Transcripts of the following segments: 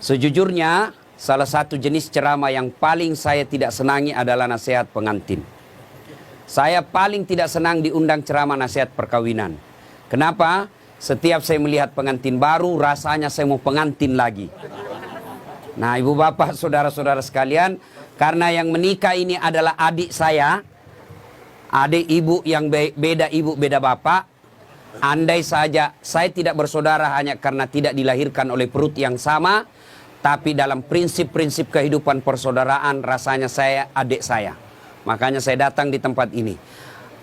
Sejujurnya, salah satu jenis ceramah yang paling saya tidak senangi adalah nasihat pengantin. Saya paling tidak senang diundang ceramah nasihat perkawinan. Kenapa? Setiap saya melihat pengantin baru, rasanya saya mau pengantin lagi. Nah, ibu bapak, saudara-saudara sekalian, karena yang menikah ini adalah adik saya, adik ibu yang beda ibu, beda bapak. Andai saja saya tidak bersaudara hanya karena tidak dilahirkan oleh perut yang sama, tapi dalam prinsip-prinsip kehidupan persaudaraan rasanya saya adik saya. Makanya saya datang di tempat ini.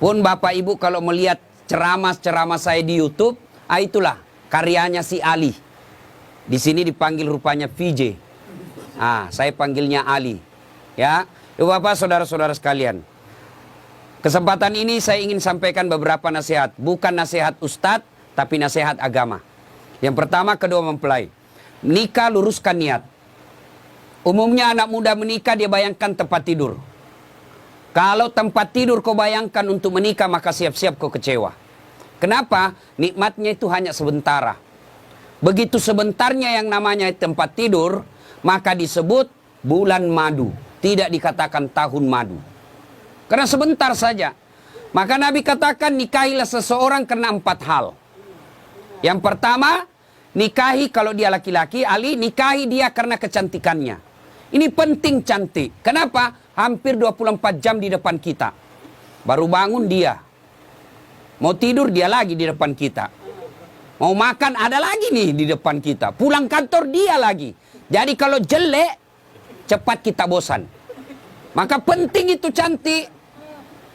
Pun bapak ibu kalau melihat ceramah-ceramah saya di YouTube, itulah karyanya si Ali. Di sini dipanggil rupanya VJ. Saya panggilnya Ali. Ya, ibu bapak, saudara-saudara sekalian. Kesempatan ini saya ingin sampaikan beberapa nasihat. Bukan nasihat ustadz, tapi nasihat agama. Yang pertama, kedua mempelai. Menikah, luruskan niat. Umumnya anak muda menikah, dia bayangkan tempat tidur. Kalau tempat tidur kau bayangkan untuk menikah, maka siap-siap kau kecewa. Kenapa? Nikmatnya itu hanya sementara. Begitu sebentarnya yang namanya tempat tidur, maka disebut bulan madu. Tidak dikatakan tahun madu. Karena sebentar saja. Maka Nabi katakan nikahilah seseorang karena 4 hal. Yang pertama, nikahi kalau dia laki-laki, Ali, nikahi dia karena kecantikannya. Ini penting cantik. Kenapa? Hampir 24 jam di depan kita. Baru bangun dia. Mau tidur dia lagi di depan kita. Mau makan ada lagi nih di depan kita. Pulang kantor dia lagi. Jadi kalau jelek, cepat kita bosan. Maka penting itu cantik.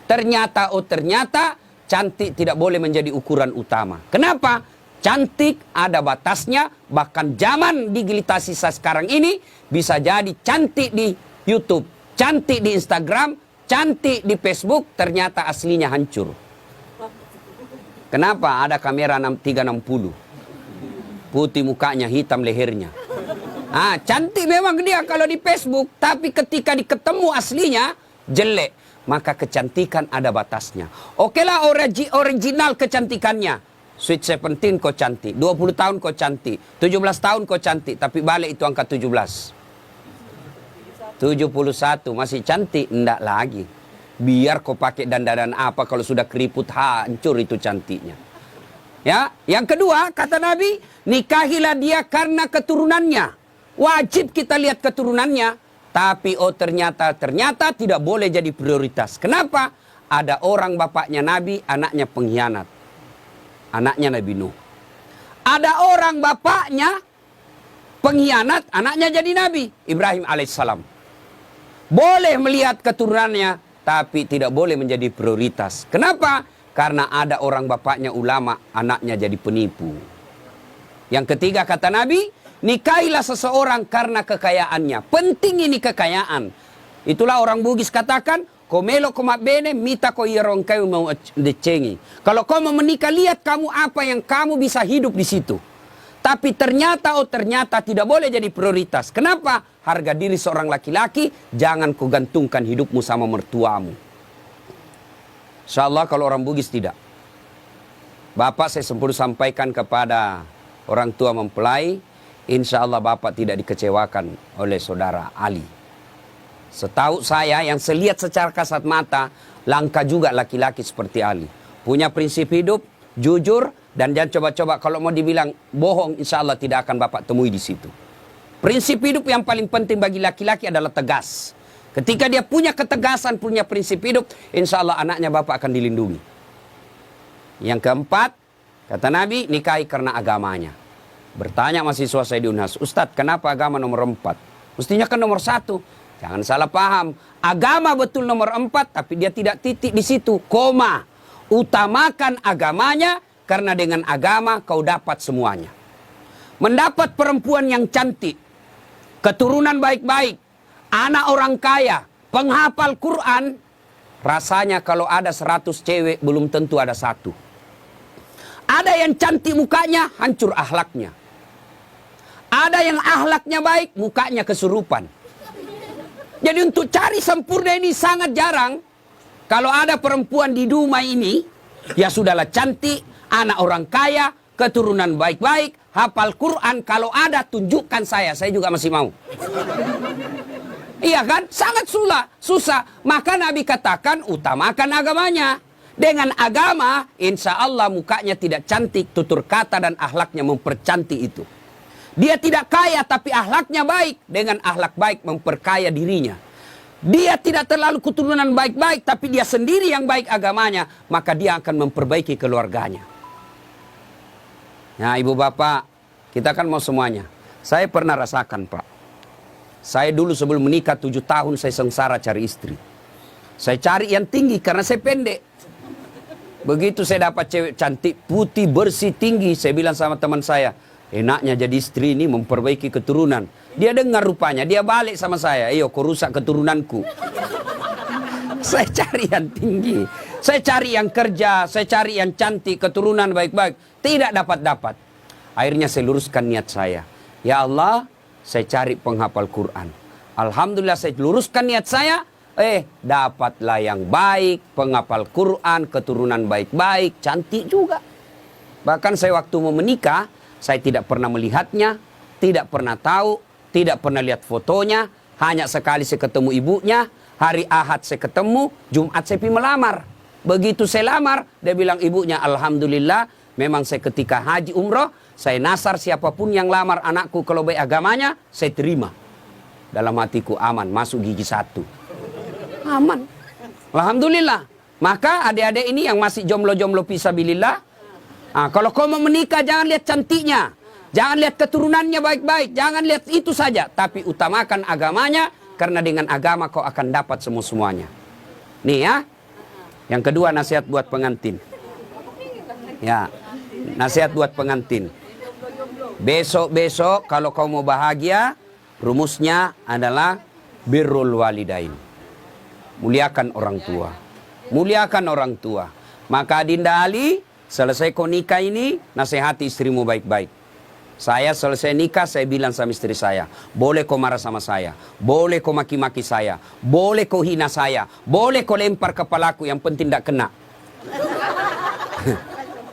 Ternyata cantik tidak boleh menjadi ukuran utama. Kenapa? Cantik ada batasnya. Bahkan zaman digitalisasi sekarang ini bisa jadi cantik di YouTube, cantik di Instagram, cantik di Facebook, ternyata aslinya hancur. Kenapa? Ada kamera 360. Putih mukanya, hitam lehernya. Cantik memang dia kalau di Facebook, tapi ketika diketemu aslinya jelek. Maka kecantikan ada batasnya. Okelah original kecantikannya. Sweet 17 kok cantik, 20 tahun kok cantik, 17 tahun kok cantik, tapi balik itu angka 17. 71 masih cantik, enggak lagi. Biar kau pakai dandanan apa, kalau sudah keriput hancur itu cantiknya. Ya, yang kedua kata Nabi, nikahilah dia karena keturunannya. Wajib kita lihat keturunannya. Tapi ternyata tidak boleh jadi prioritas. Kenapa? Ada orang bapaknya Nabi, anaknya pengkhianat. Anaknya Nabi Nuh. Ada orang bapaknya pengkhianat, anaknya jadi Nabi, Ibrahim alaihissalam. Boleh melihat keturunannya, tapi tidak boleh menjadi prioritas. Kenapa? Karena ada orang bapaknya ulama, anaknya jadi penipu. Yang ketiga kata Nabi, nikahilah seseorang karena kekayaannya. Penting ini kekayaan. Itulah orang Bugis katakan, komelo komak bene, mita ko irong kayu mau decengi. Kalau kau mau menikah, lihat kamu apa yang kamu bisa hidup di situ. Tapi ternyata tidak boleh jadi prioritas. Kenapa? Harga diri seorang laki-laki, jangan kau gantungkan hidupmu sama mertuamu. Insyaallah kalau orang Bugis tidak. Bapak saya sempurna sampaikan kepada orang tua mempelai, insya Allah bapak tidak dikecewakan oleh saudara Ali. Setahu saya yang selihat secara kasat mata, langka juga laki-laki seperti Ali. Punya prinsip hidup, jujur, dan jangan coba-coba kalau mau dibilang bohong, insya Allah tidak akan bapak temui di situ. Prinsip hidup yang paling penting bagi laki-laki adalah tegas. Ketika dia punya ketegasan, punya prinsip hidup, insya Allah anaknya bapak akan dilindungi. Yang keempat, kata Nabi, nikahi karena agamanya. Bertanya mahasiswa saya di Unhas, Ustadz kenapa agama nomor 4? Mestinya kan nomor 1. Jangan salah paham. Agama betul nomor 4, tapi dia tidak titik di situ. Koma. Utamakan agamanya, karena dengan agama kau dapat semuanya. Mendapat perempuan yang cantik, keturunan baik-baik, anak orang kaya, penghafal Quran, rasanya kalau ada 100 cewek belum tentu ada 1. Ada yang cantik mukanya, hancur akhlaknya. Ada yang akhlaknya baik, mukanya kesurupan. Jadi untuk cari sempurna ini sangat jarang. Kalau ada perempuan di Dumai ini, ya sudahlah cantik, anak orang kaya, keturunan baik-baik, hafal Quran. Kalau ada tunjukkan saya juga masih mau. Iya kan? Sangat susah. Maka Nabi katakan utamakan agamanya. Dengan agama, insya Allah mukanya tidak cantik, tutur kata dan akhlaknya mempercantik itu. Dia tidak kaya tapi akhlaknya baik. Dengan akhlak baik memperkaya dirinya. Dia tidak terlalu keturunan baik-baik tapi dia sendiri yang baik agamanya. Maka dia akan memperbaiki keluarganya. Nah ibu bapak, kita kan mau semuanya. Saya pernah rasakan Pak. Saya dulu sebelum menikah 7 tahun saya sengsara cari istri. Saya cari yang tinggi karena saya pendek. Begitu saya dapat cewek cantik, putih, bersih, tinggi. Saya bilang sama teman saya, enaknya jadi istri ini memperbaiki keturunan. Dia dengar rupanya, dia balik sama saya. Iyo, kau rusak keturunanku. Saya cari yang tinggi. Saya cari yang kerja, saya cari yang cantik, keturunan baik-baik. Tidak dapat-dapat. Akhirnya saya luruskan niat saya. Ya Allah, saya cari penghafal Quran. Alhamdulillah saya luruskan niat saya. Dapatlah yang baik, penghafal Quran, keturunan baik-baik, cantik juga. Bahkan saya waktu mau menikah, saya tidak pernah melihatnya, tidak pernah tahu, tidak pernah lihat fotonya. Hanya sekali saya ketemu ibunya, hari Ahad saya ketemu, Jumat saya pergi melamar. Begitu saya lamar, dia bilang ibunya, Alhamdulillah, memang saya ketika haji umroh, saya nasar siapapun yang lamar anakku kalau baik agamanya, saya terima. Dalam hatiku aman, masuk gigi 1. Aman. Alhamdulillah. Maka adik-adik ini yang masih jomblo-jomblo fisabilillah, kalau kau mau menikah jangan lihat cantiknya. Jangan lihat keturunannya baik-baik. Jangan lihat itu saja. Tapi utamakan agamanya. Karena dengan agama kau akan dapat semua-semuanya. Nih ya. Yang kedua nasihat buat pengantin. Ya. Nasihat buat pengantin. Besok-besok kalau kau mau bahagia, rumusnya adalah birrul walidain. Muliakan orang tua. Muliakan orang tua. Maka Dinda Ali, selesai kau nikah ini, nasihati istrimu baik-baik. Saya selesai nikah, saya bilang sama istri saya, boleh kau marah sama saya, boleh kau maki-maki saya, boleh kau hina saya, boleh kau lempar kepalaku, yang penting tidak kena.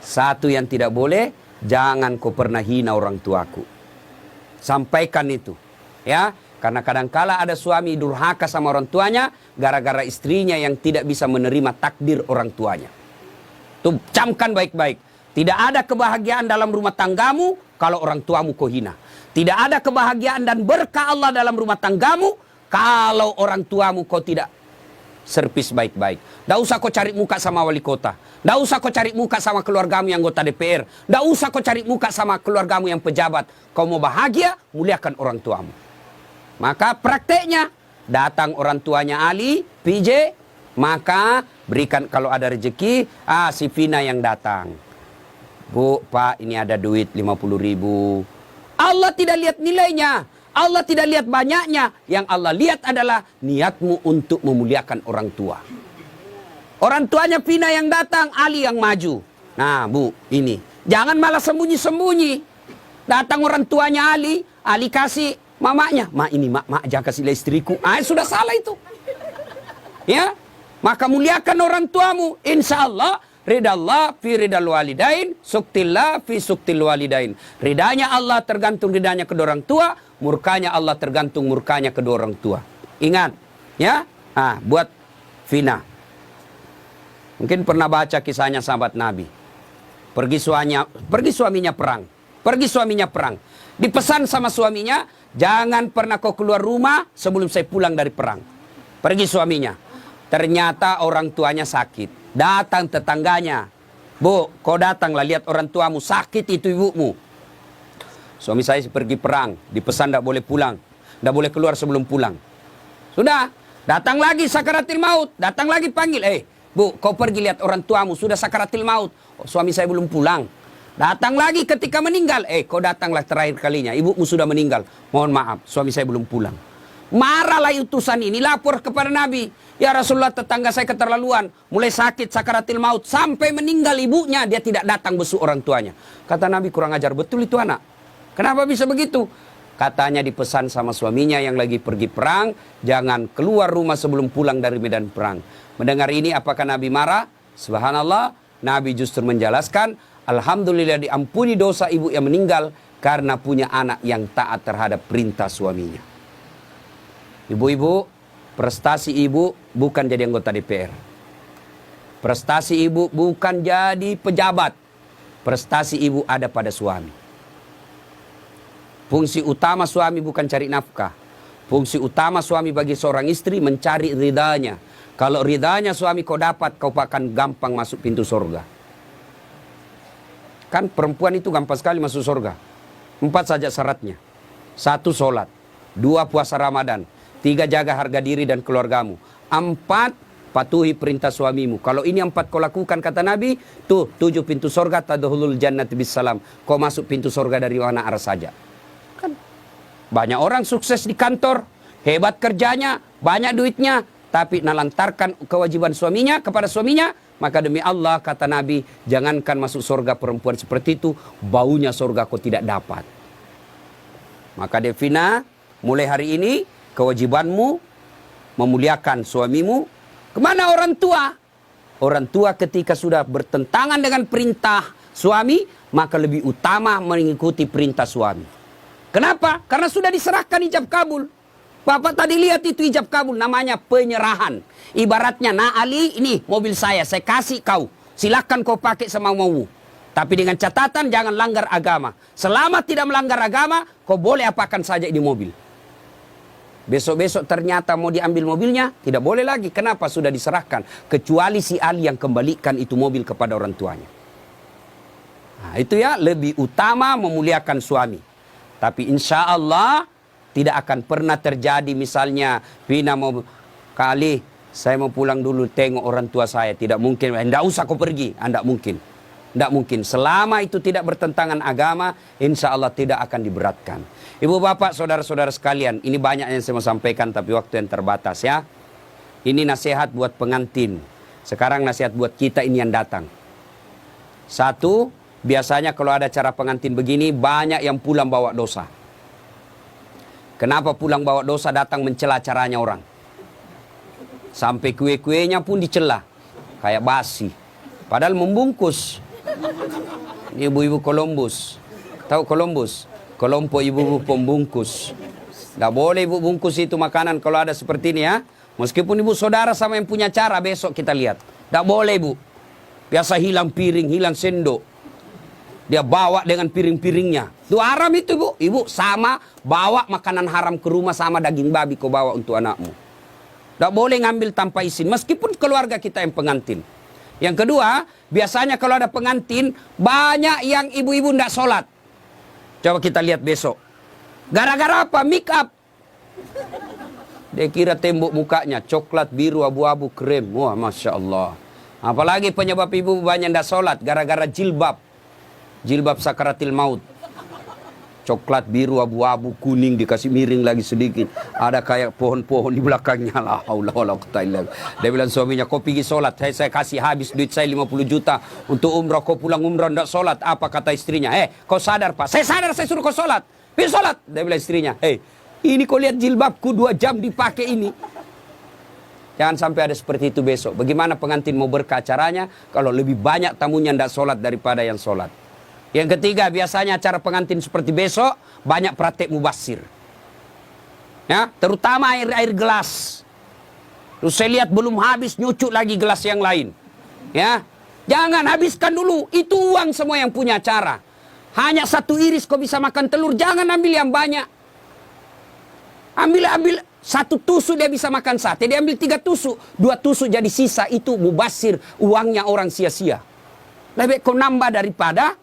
Satu yang tidak boleh, jangan kau pernah hina orang tuaku. Sampaikan itu. Ya, karena kadangkala ada suami durhaka sama orang tuanya, gara-gara istrinya yang tidak bisa menerima takdir orang tuanya. Tuh, camkan baik-baik. Tidak ada kebahagiaan dalam rumah tanggamu kalau orang tuamu kau hina. Tidak ada kebahagiaan dan berkah Allah dalam rumah tanggamu kalau orang tuamu kau tidak servis baik-baik. Tidak usah kau cari muka sama wali kota. Tidak usah kau cari muka sama keluargamu yang anggota DPR. Tidak usah kau cari muka sama keluargamu yang pejabat. Kau mau bahagia, muliakan orang tuamu. Maka prakteknya, datang orang tuanya Ali, PJ, maka berikan kalau ada rezeki, si Vina yang datang. Bu, Pak, ini ada duit 50.000. Allah tidak lihat nilainya. Allah tidak lihat banyaknya. Yang Allah lihat adalah niatmu untuk memuliakan orang tua. Orang tuanya Vina yang datang, Ali yang maju. Nah, Bu, ini. Jangan malah sembunyi-sembunyi. Datang orang tuanya Ali, Ali kasih mamanya. Mak, jangan kasih istriku. Sudah salah itu. Ya, maka muliakan orang tuamu. Insya Allah, ridallah fi ridal walidain, suktillah fi suktil walidain. Ridanya Allah tergantung ridanya kedua orang tua, murkanya Allah tergantung murkanya kedua orang tua. Ingat, ya. Buat Vina. Mungkin pernah baca kisahnya sahabat Nabi. Pergi suaminya perang. Pergi suaminya perang. Dipesan sama suaminya, jangan pernah kau keluar rumah sebelum saya pulang dari perang. Pergi suaminya. Ternyata orang tuanya sakit. Datang tetangganya. Bu, kau datanglah lihat orang tuamu sakit itu ibumu. Suami saya pergi perang. Dipesan tidak boleh pulang. Tidak boleh keluar sebelum pulang. Sudah. Datang lagi sakaratil maut. Datang lagi panggil. Bu, kau pergi lihat orang tuamu. Sudah sakaratil maut. Suami saya belum pulang. Datang lagi ketika meninggal. Kau datanglah terakhir kalinya. Ibumu sudah meninggal. Mohon maaf, suami saya belum pulang. Marahlah utusan ini, lapor kepada Nabi. Ya Rasulullah, tetangga saya keterlaluan. Mulai sakit, sakaratil maut. Sampai meninggal ibunya, dia tidak datang besuk orang tuanya. Kata Nabi, kurang ajar betul itu anak. Kenapa bisa begitu? Katanya dipesan sama suaminya yang lagi pergi perang. Jangan keluar rumah sebelum pulang dari medan perang. Mendengar ini, apakah Nabi marah? Subhanallah, Nabi justru menjelaskan, Alhamdulillah diampuni dosa ibu yang meninggal karena punya anak yang taat terhadap perintah suaminya. Ibu-ibu, prestasi ibu bukan jadi anggota DPR. Prestasi ibu bukan jadi pejabat. Prestasi ibu ada pada suami. Fungsi utama suami bukan cari nafkah. Fungsi utama suami bagi seorang istri mencari ridhanya. Kalau ridhanya suami kau dapat, kau akan gampang masuk pintu surga. Kan perempuan itu gampang sekali masuk surga. 4 saja syaratnya. 1, sholat. 2, puasa Ramadan. 3, jaga harga diri dan keluargamu. 4, patuhi perintah suamimu. Kalau ini 4 kau lakukan, kata Nabi, tuh 7 pintu surga, tadkhulul jannati bisalam. Kau masuk pintu surga dari mana arah saja. Kan banyak orang sukses di kantor, hebat kerjanya, banyak duitnya, tapi nalantarkan kewajiban suaminya kepada suaminya, maka demi Allah, kata Nabi, jangankan masuk surga perempuan seperti itu, baunya surga kau tidak dapat. Maka Devina, mulai hari ini, kewajibanmu memuliakan suamimu. Kemana orang tua? Orang tua ketika sudah bertentangan dengan perintah suami, maka lebih utama mengikuti perintah suami. Kenapa? Karena sudah diserahkan ijab kabul. Bapak tadi lihat itu ijab kabul, namanya penyerahan. Ibaratnya, nah Ali, ini mobil saya kasih kau. Silakan kau pakai semau-maumu. Tapi dengan catatan jangan langgar agama. Selama tidak melanggar agama, kau boleh apakan saja di mobil. Besok-besok ternyata mau diambil mobilnya, tidak boleh lagi. Kenapa? Sudah diserahkan. Kecuali si Ali yang kembalikan itu mobil kepada orang tuanya. Nah, itu ya, lebih utama memuliakan suami. Tapi insya Allah tidak akan pernah terjadi misalnya Vina mau kali saya mau pulang dulu tengok orang tua saya. Tidak mungkin. Tidak usah kau pergi. Tidak mungkin. Tidak mungkin. Selama itu tidak bertentangan agama, insya Allah tidak akan diberatkan. Ibu bapak saudara-saudara sekalian, ini banyak yang saya mau sampaikan tapi waktu yang terbatas ya. Ini nasihat buat pengantin. Sekarang nasihat buat kita ini yang datang. 1, biasanya kalau ada acara pengantin begini, banyak yang pulang bawa dosa. Kenapa pulang bawa dosa? Datang mencela acaranya orang. Sampai kue-kuenya pun dicela. Kayak basi. Padahal membungkus. Ini ibu-ibu Columbus. Tahu Columbus? Kelompok ibu-ibu pembungkus. Tidak boleh ibu bungkus itu makanan kalau ada seperti ini ya. Meskipun ibu saudara sama yang punya cara, besok kita lihat. Tidak boleh ibu. Biasa hilang piring, hilang sendok. Dia bawa dengan piring-piringnya. Itu haram itu bu. Ibu sama bawa makanan haram ke rumah sama daging babi kau bawa untuk anakmu. Tidak boleh ngambil tanpa izin. Meskipun keluarga kita yang pengantin. Yang kedua, biasanya kalau ada pengantin, banyak yang ibu-ibu tidak sholat. Coba kita lihat besok. Gara-gara apa? Make up. Dia kira tembok mukanya. Coklat, biru, abu-abu, krem. Wah Masya Allah. Apalagi penyebab ibu banyak tidak sholat. Gara-gara jilbab. Jilbab sakaratil maut. Coklat, biru, abu-abu, kuning, dikasih miring lagi sedikit. Ada kayak pohon-pohon di belakangnya. La haula wala quwwata illa billah. Dia bilang suaminya, kau pergi sholat. Saya kasih habis duit saya 50 juta untuk umrah. Kau pulang umrah tidak sholat. Apa kata istrinya? Kau sadar pak? Saya sadar, saya suruh kau sholat. Pergi sholat. Dia bilang istrinya, ini kau lihat jilbabku 2 jam dipakai ini. Jangan sampai ada seperti itu besok. Bagaimana pengantin mau berkah acaranya kalau lebih banyak tamunya tidak sholat daripada yang sholat. Yang ketiga, biasanya acara pengantin seperti besok, banyak praktek mubasir. Ya, terutama air gelas. Terus saya lihat belum habis, nyucuk lagi gelas yang lain. Ya, jangan habiskan dulu. Itu uang semua yang punya acara. Hanya 1 iris kau bisa makan telur, jangan ambil yang banyak. Ambil 1 tusuk dia bisa makan sate, dia ambil 3 tusuk. 2 tusuk jadi sisa, itu mubasir, uangnya orang sia-sia. Lebih kau nambah daripada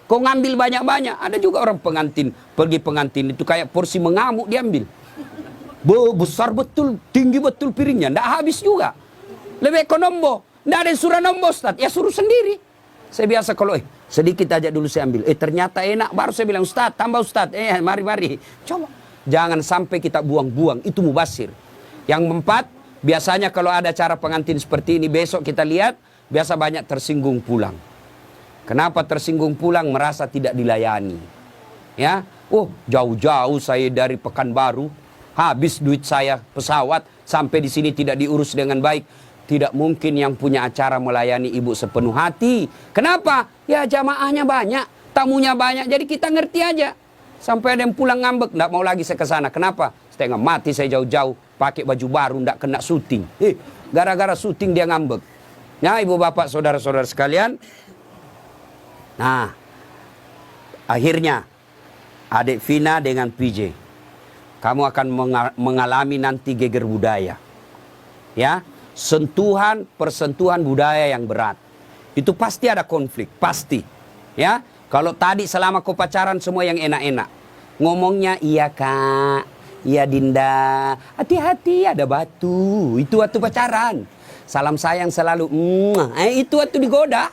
kau ngambil banyak-banyak. Ada juga orang pengantin, pergi pengantin itu kayak porsi mengamuk diambil. Besar betul, tinggi betul piringnya, tidak habis juga. Lebih ekonombo, tidak ada yang suruh nombor Ustaz, ya suruh sendiri. Saya biasa kalau sedikit aja dulu saya ambil, ternyata enak, baru saya bilang Ustaz, tambah Ustaz, mari. Coba, jangan sampai kita buang-buang, itu mubasir. Yang keempat, biasanya kalau ada acara pengantin seperti ini, besok kita lihat, biasa banyak tersinggung pulang. Kenapa tersinggung pulang? Merasa tidak dilayani. Ya, jauh-jauh saya dari Pekanbaru, habis duit saya pesawat, sampai di sini tidak diurus dengan baik. Tidak mungkin yang punya acara melayani ibu sepenuh hati. Kenapa? Ya jamaahnya banyak, tamunya banyak, jadi kita ngerti aja. Sampai ada yang pulang ngambek, nggak mau lagi saya ke sana. Kenapa? Setengah mati saya jauh-jauh, pakai baju baru, nggak kena syuting. Gara-gara syuting dia ngambek. Nah, ibu bapak, saudara-saudara sekalian. Nah, akhirnya adik Vina dengan PJ, kamu akan mengalami nanti geger budaya. Ya, persentuhan budaya yang berat. Itu pasti ada konflik, pasti. Ya, kalau tadi selama kau pacaran semua yang enak-enak. Ngomongnya iya kak, iya Dinda, hati-hati ada batu. Itu waktu pacaran. Salam sayang selalu, itu waktu digoda.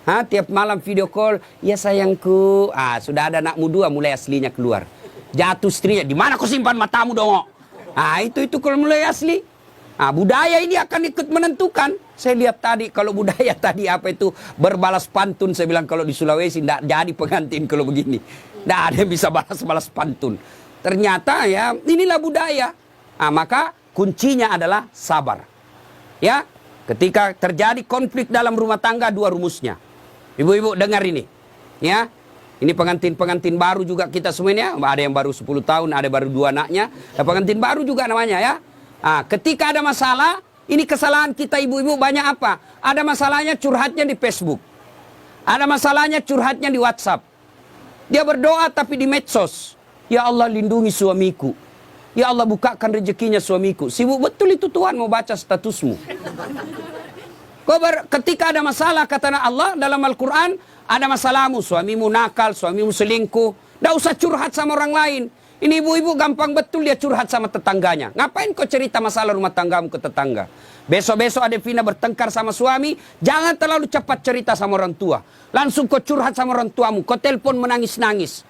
Tiap malam video call, ya sayangku. Sudah ada anakmu 2 mulai aslinya keluar. Jatuh istrinya, di mana kau simpan matamu dong? Itu kalau mulai asli. Budaya ini akan ikut menentukan. Saya lihat tadi kalau budaya tadi apa itu berbalas pantun. Saya bilang kalau di Sulawesi tidak jadi pengantin kalau begini. Tidak ada yang bisa balas-balas pantun. Ternyata ya inilah budaya. Maka kuncinya adalah sabar. Ya, ketika terjadi konflik dalam rumah tangga 2 rumusnya. Ibu-ibu dengar ini. Ya, ini pengantin-pengantin baru juga kita semuanya. Ada yang baru 10 tahun, ada baru 2 anaknya. Pengantin baru juga namanya ya. Ketika ada masalah, ini kesalahan kita ibu-ibu banyak apa? Ada masalahnya curhatnya di Facebook. Ada masalahnya curhatnya di WhatsApp. Dia berdoa tapi di medsos. Ya Allah lindungi suamiku. Ya Allah bukakan rezekinya suamiku. Sibuk betul itu Tuhan mau baca statusmu. Ketika ada masalah kata Allah dalam Al-Quran, ada masalahmu, suamimu nakal, suamimu selingkuh. Tidak usah curhat sama orang lain. Ini ibu-ibu gampang betul dia curhat sama tetangganya. Ngapain kau cerita masalah rumah tanggamu ke tetangga? Besok-besok ada Vina bertengkar sama suami, jangan terlalu cepat cerita sama orang tua. Langsung kau curhat sama orang tuamu, kau telepon menangis-nangis.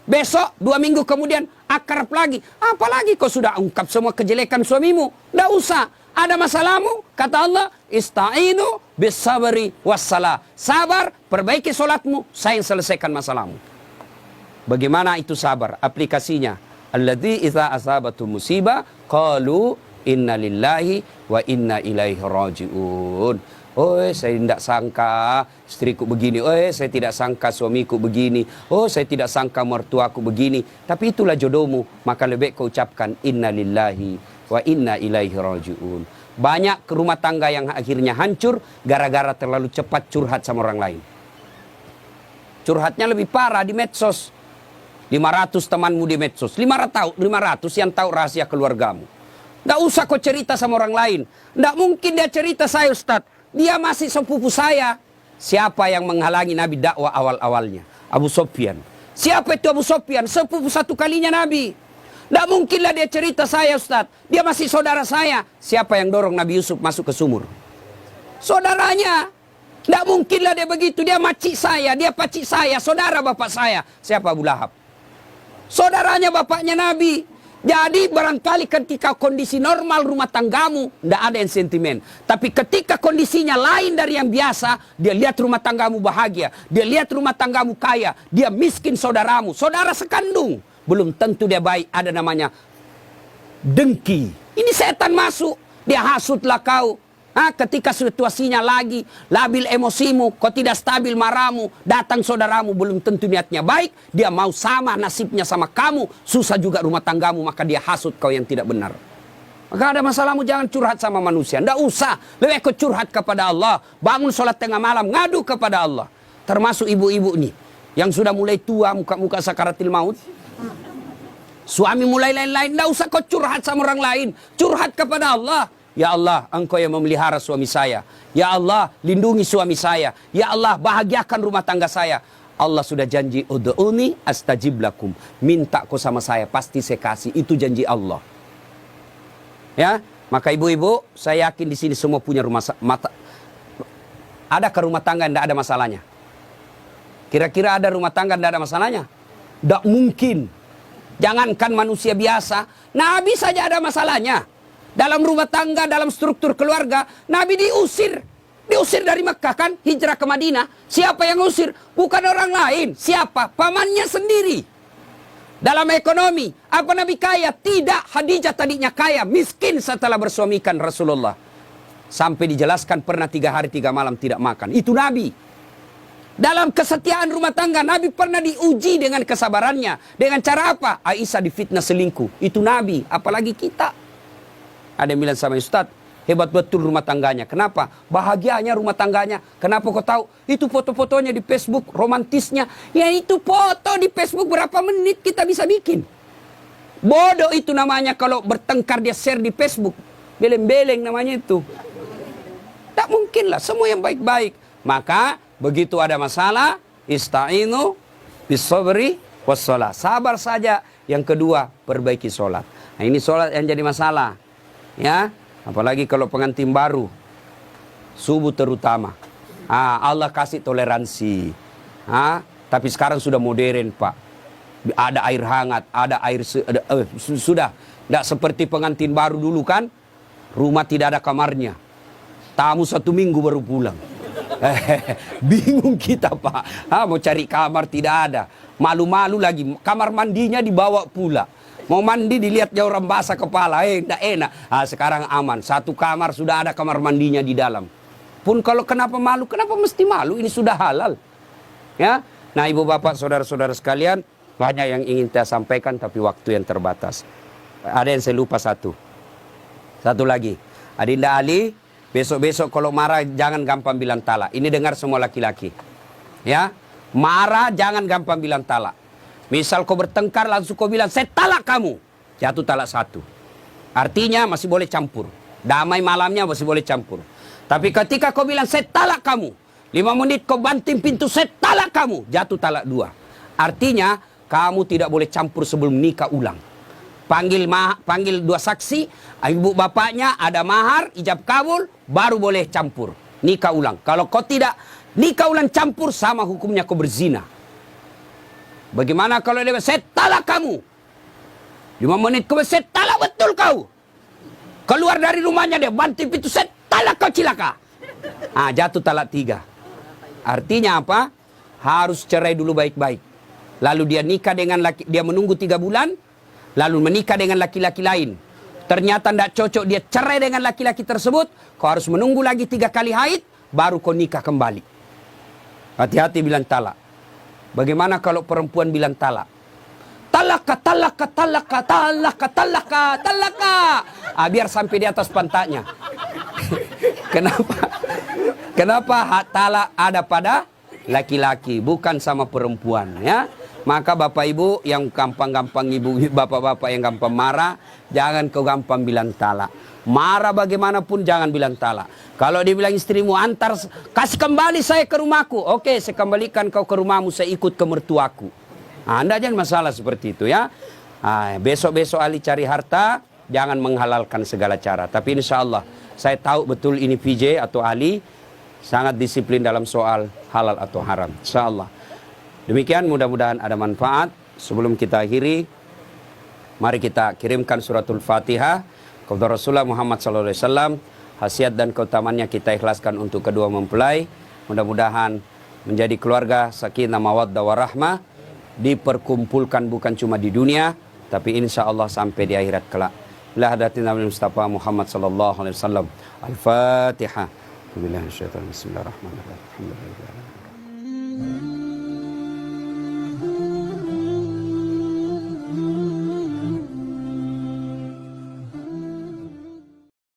Besok 2 minggu kemudian akrab lagi. Apalagi kau sudah ungkap semua kejelekan suamimu. Tidak usah. Ada masalahmu, kata Allah, ista'inu bisabri wassalah. Sabar, perbaiki solatmu, saya yang selesaikan masalahmu. Bagaimana itu sabar? Aplikasinya. Alladzi idza asabatu musibah qalu inna lillahi wa inna ilaihi rajiun. Saya tidak sangka istriku begini. Saya tidak sangka suamiku begini. Saya tidak sangka mertuaku begini. Tapi itulah jodohmu. Maka lebih kau ucapkan inna lillahi wa inna ilaihi rajiun. Banyak rumah tangga yang akhirnya hancur gara-gara terlalu cepat curhat sama orang lain. Curhatnya lebih parah di medsos. 500 temanmu di medsos. 500 yang tahu rahasia keluargamu. Tidak usah kau cerita sama orang lain. Tidak mungkin dia cerita saya Ustaz. Dia masih sepupu saya. Siapa yang menghalangi Nabi dakwah awal-awalnya? Abu Sufyan. Siapa itu Abu Sufyan? Sepupu 1 kalinya Nabi. Tidak mungkinlah dia cerita saya Ustaz. Dia masih saudara saya. Siapa yang dorong Nabi Yusuf masuk ke sumur? Saudaranya. Tidak mungkinlah dia begitu. Dia makcik saya, dia pacik saya, saudara bapak saya. Siapa? Abu Lahab. Saudaranya bapaknya Nabi. Jadi barangkali ketika kondisi normal rumah tanggamu, tidak ada yang sentimen. Tapi ketika kondisinya lain dari yang biasa, dia lihat rumah tanggamu bahagia. Dia lihat rumah tanggamu kaya. Dia miskin saudaramu. Saudara sekandung. Belum tentu dia baik. Ada namanya dengki. Ini setan masuk. Dia hasutlah kau. Ketika situasinya lagi labil emosimu, kau tidak stabil marahmu, datang saudaramu belum tentu niatnya baik, dia mau sama nasibnya sama kamu, susah juga rumah tanggamu, maka dia hasut kau yang tidak benar. Maka ada masalahmu jangan curhat sama manusia, tidak usah, lebih kau curhat kepada Allah, bangun sholat tengah malam, ngadu kepada Allah. Termasuk ibu-ibu nih, yang sudah mulai tua, muka-muka sakaratil maut, suami mulai lain-lain, tidak usah kau curhat sama orang lain, curhat kepada Allah. Ya Allah, Engkau yang memelihara suami saya. Ya Allah, lindungi suami saya. Ya Allah, bahagiakan rumah tangga saya. Allah sudah janji, ud'uni astajib lakum. Minta kau sama saya, pasti saya kasih. Itu janji Allah. Ya, maka ibu-ibu, saya yakin di sini semua punya ada ke rumah tangga yang tidak ada masalahnya? Kira-kira ada rumah tangga yang tidak ada masalahnya? Tidak mungkin. Jangankan manusia biasa, Nabi saja ada masalahnya. Dalam rumah tangga, dalam struktur keluarga, Nabi diusir. Diusir dari Mekah kan, hijrah ke Madinah. Siapa yang usir? Bukan orang lain. Siapa? Pamannya sendiri. Dalam ekonomi, apa Nabi kaya? Tidak, Khadijah tadinya kaya, miskin setelah bersuamikan Rasulullah. Sampai dijelaskan pernah 3 hari 3 malam tidak makan. Itu Nabi. Dalam kesetiaan rumah tangga, Nabi pernah diuji dengan kesabarannya. Dengan cara apa? Aisyah difitnah selingkuh. Itu Nabi, apalagi kita. Ada yang bilang sama Ustaz, hebat betul rumah tangganya. Kenapa? Bahagianya rumah tangganya. Kenapa kau tahu? Itu foto-fotonya di Facebook, romantisnya. Ya itu foto di Facebook berapa menit kita bisa bikin. Bodoh itu namanya kalau bertengkar dia share di Facebook. Beleng-beleng namanya itu. Tak mungkin lah, semua yang baik-baik. Maka begitu ada masalah, ista'inu bis-sabri was-shalah. Sabar saja. Yang kedua, perbaiki sholat. Nah, ini sholat yang jadi masalah. Ya. Apalagi kalau pengantin baru, subuh terutama. Allah kasih toleransi. Tapi sekarang sudah modern, Pak. Ada air hangat, ada air sudah. Tidak seperti pengantin baru dulu kan. Rumah tidak ada kamarnya. Tamu 1 minggu baru pulang. Bingung kita, Pak. Mau cari kamar tidak ada. Malu-malu lagi. Kamar mandinya dibawa pula. Mau mandi dilihatnya orang basah kepala, tidak enak. Sekarang aman, 1 kamar sudah ada kamar mandinya di dalam. Pun kalau kenapa malu, kenapa mesti malu? Ini sudah halal. Ya, nah ibu bapak, saudara-saudara sekalian, banyak yang ingin saya sampaikan tapi waktu yang terbatas. Ada yang saya lupa satu lagi. Adinda Ali, besok-besok kalau marah jangan gampang bilang talak. Ini dengar semua laki-laki. Ya, marah jangan gampang bilang talak. Misal kau bertengkar langsung kau bilang, saya talak kamu. Jatuh talak 1. Artinya masih boleh campur. Damai malamnya masih boleh campur. Tapi ketika kau bilang, saya talak kamu. 5 menit kau banting pintu, saya talak kamu. Jatuh talak 2. Artinya, kamu tidak boleh campur sebelum nikah ulang. Panggil 2 saksi, ibu bapaknya, ada mahar, ijab kabul, baru boleh campur. Nikah ulang. Kalau kau tidak nikah ulang campur, sama hukumnya kau berzina. Bagaimana kalau dia saya talak kamu? 5 menit kemudian saya talak betul kau. Keluar dari rumahnya dia banting pintu, saya talak kau cilaka. Jatuh talak 3. Artinya apa? Harus cerai dulu baik-baik. Lalu dia nikah dengan dia menunggu 3 bulan, lalu menikah dengan laki-laki lain. Ternyata tidak cocok, dia cerai dengan laki-laki tersebut. Kau harus menunggu lagi 3 kali haid, baru kau nikah kembali. Hati-hati bilang talak. Bagaimana kalau perempuan bilang talak? Talaka, talaka, talaka, talaka, talaka, talaka. Biar sampai di atas pantatnya. Kenapa? Kenapa hak talak ada pada laki-laki, bukan sama perempuan, ya? Maka bapak ibu yang gampang-gampang, ibu bapak-bapak yang gampang marah, jangan kau gampang bilang talak. Marah bagaimanapun jangan bilang talak. Kalau dia bilang istrimu, antar, kasih kembali saya ke rumahku. Oke, saya kembalikan kau ke rumahmu, saya ikut ke mertuaku. Anda jangan masalah seperti itu ya. Besok-besok Ali cari harta, jangan menghalalkan segala cara. Tapi insya Allah, saya tahu betul ini PJ atau Ali sangat disiplin dalam soal halal atau haram. Insya Allah. Demikian, mudah-mudahan ada manfaat. Sebelum kita akhiri, mari kita kirimkan suratul Fatihah kepada Rasulullah Muhammad SAW. Khasiat dan keutamannya kita ikhlaskan untuk kedua mempelai. Mudah-mudahan menjadi keluarga sakinah mawaddah warahmah, diperkumpulkan bukan cuma di dunia, tapi insya Allah sampai di akhirat kelak. Bila hadatin Nabi Mustafa Muhammad SAW. Al-Fatihah. Bismillahirrahmanirrahim.